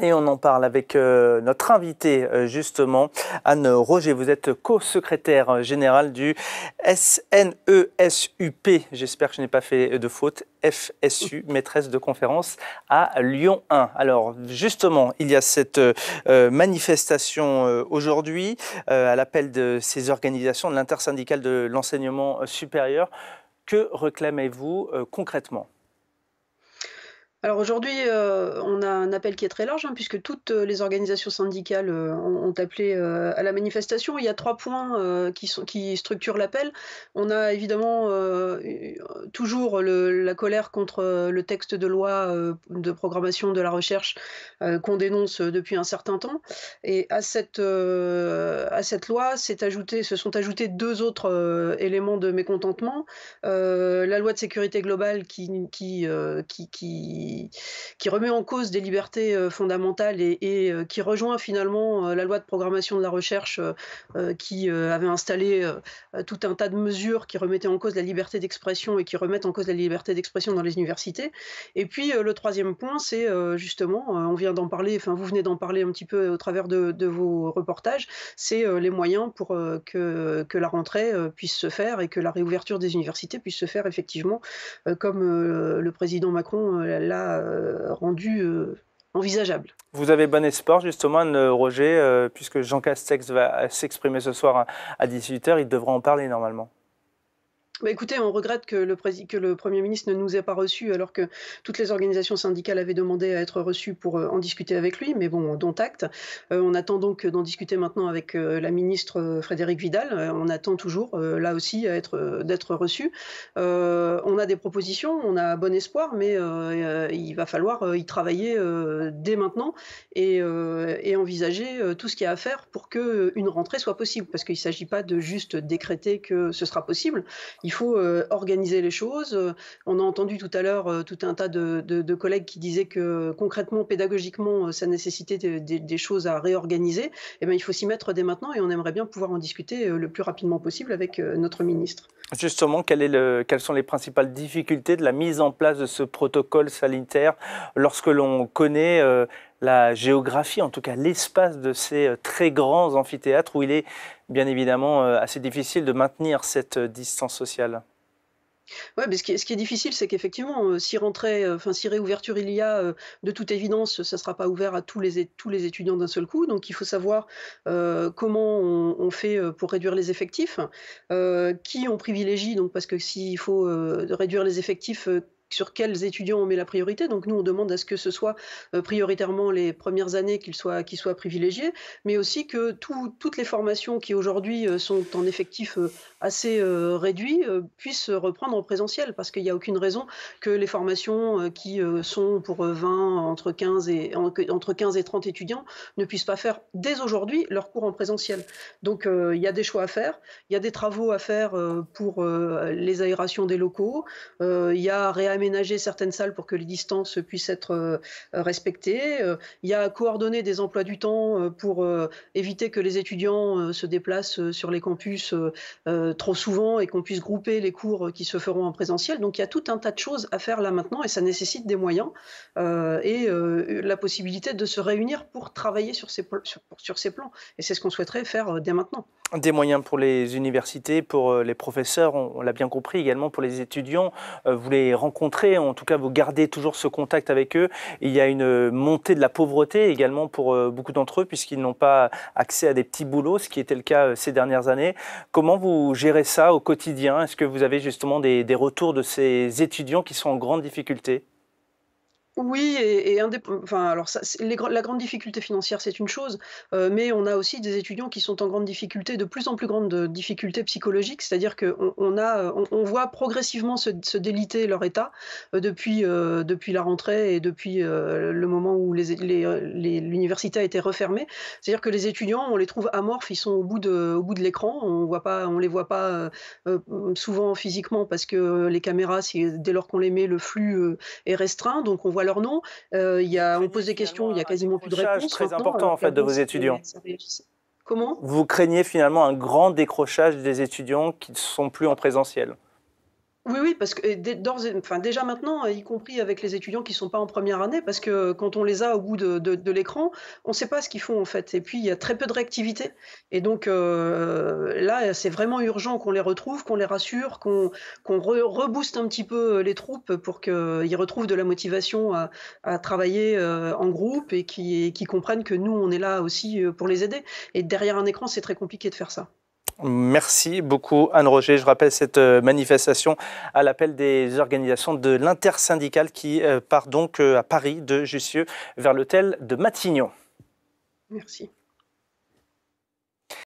Et on en parle avec notre invitée, justement, Anne Roger. Vous êtes co-secrétaire générale du SNESUP. J'espère que je n'ai pas fait de faute. FSU, maîtresse de conférence à Lyon 1. Alors, justement, il y a cette manifestation aujourd'hui à l'appel de ces organisations de l'intersyndicale de l'enseignement supérieur. Que réclamez-vous concrètement ? Alors aujourd'hui, on a un appel qui est très large, puisque toutes les organisations syndicales ont appelé à la manifestation. Il y a 3 points qui structurent l'appel. On a évidemment toujours la colère contre le texte de loi de programmation de la recherche qu'on dénonce depuis un certain temps. Et à cette loi se sont ajoutés 2 autres éléments de mécontentement. La loi de sécurité globale qui remet en cause des libertés fondamentales et qui rejoint finalement la loi de programmation de la recherche qui avait installé tout un tas de mesures qui remettaient en cause la liberté d'expression et qui remettent en cause la liberté d'expression dans les universités. Et puis le 3e point, c'est justement, on vient d'en parler, enfin vous venez d'en parler un petit peu au travers de vos reportages, c'est les moyens pour que la rentrée puisse se faire et que la réouverture des universités puisse se faire effectivement comme le président Macron l'a rendu envisageable. Vous avez bon espoir, justement, Anne Roger, puisque Jean Castex va s'exprimer ce soir à 18h, il devra en parler normalement. Bah écoutez, on regrette que le Premier ministre ne nous ait pas reçus, alors que toutes les organisations syndicales avaient demandé à être reçues pour en discuter avec lui, mais bon, dont acte. On attend donc d'en discuter maintenant avec la ministre Frédérique Vidal. On attend toujours, là aussi, d'être reçus. On a des propositions, on a bon espoir, mais il va falloir y travailler dès maintenant et envisager tout ce qu'il y a à faire pour qu'une rentrée soit possible, parce qu'il ne s'agit pas de juste décréter que ce sera possible. Il faut organiser les choses. On a entendu tout à l'heure tout un tas de collègues qui disaient que concrètement, pédagogiquement, ça nécessitait des choses à réorganiser. Eh bien, il faut s'y mettre dès maintenant et on aimerait bien pouvoir en discuter le plus rapidement possible avec notre ministre. Justement, quelles sont les principales difficultés de la mise en place de ce protocole sanitaire lorsque l'on connaît la géographie, en tout cas l'espace de ces très grands amphithéâtres où il est bien évidemment assez difficile de maintenir cette distance sociale? Ouais, mais ce qui est difficile, c'est qu'effectivement, si réouverture il y a, de toute évidence, ça sera pas ouvert à tous les étudiants d'un seul coup. Donc il faut savoir, comment on fait, pour réduire les effectifs, qui on privilégie, donc parce que s'il faut, réduire les effectifs, sur quels étudiants on met la priorité. Donc nous, on demande à ce que ce soit, prioritairement les premières années qui soient privilégiées, mais aussi que toutes les formations qui aujourd'hui, sont en effectif, assez réduit, puissent reprendre en présentiel, parce qu'il n'y a aucune raison que les formations qui sont pour 20, entre 15 et 30 étudiants ne puissent pas faire dès aujourd'hui leur cours en présentiel. Donc il y a des choix à faire, il y a des travaux à faire pour les aérations des locaux, il y a à réaménager certaines salles pour que les distances puissent être respectées, il y a à coordonner des emplois du temps pour éviter que les étudiants se déplacent sur les campus trop souvent et qu'on puisse grouper les cours qui se feront en présentiel. Donc il y a tout un tas de choses à faire là maintenant et ça nécessite des moyens et la possibilité de se réunir pour travailler sur ces plans. Et c'est ce qu'on souhaiterait faire dès maintenant. Des moyens pour les universités, pour les professeurs, on l'a bien compris, également pour les étudiants. Vous les rencontrez, en tout cas vous gardez toujours ce contact avec eux. Il y a une montée de la pauvreté également pour beaucoup d'entre eux, puisqu'ils n'ont pas accès à des petits boulots, ce qui était le cas ces dernières années. Comment vous gérez ça au quotidien? Est-ce que vous avez justement des retours de ces étudiants qui sont en grande difficulté? Oui, alors ça, la grande difficulté financière, c'est une chose, mais on a aussi des étudiants qui sont en grande difficulté, de plus en plus grande difficulté psychologique, c'est-à-dire qu'on voit progressivement se déliter leur état depuis la rentrée et depuis le moment où l'université a été refermée. C'est-à-dire que les étudiants, on les trouve amorphes, ils sont au bout de l'écran, on les voit pas souvent physiquement parce que les caméras, dès lors qu'on les met, le flux est restreint, donc on voit leur nom. On pose des questions, il y a quasiment plus de réponses très maintenant, important en alors fait de qu'avant, vos étudiants. ça réussissait. Comment? Vous craignez finalement un grand décrochage des étudiants qui ne sont plus en présentiel? Oui, oui, parce que et enfin, déjà maintenant, y compris avec les étudiants qui sont pas en première année, parce que quand on les a au bout de l'écran, on ne sait pas ce qu'ils font, en fait et puis il y a très peu de réactivité et donc là, c'est vraiment urgent qu'on les retrouve, qu'on les rassure, qu'on rebooste un petit peu, les troupes pour qu'ils retrouvent de la motivation à travailler, en groupe et qu'ils comprennent que nous, on est là aussi, pour les aider et derrière un écran, c'est très compliqué de faire ça. Merci beaucoup Anne Roger. Je rappelle cette manifestation à l'appel des organisations de l'intersyndicale qui part donc à Paris de Jussieu vers l'hôtel de Matignon. Merci.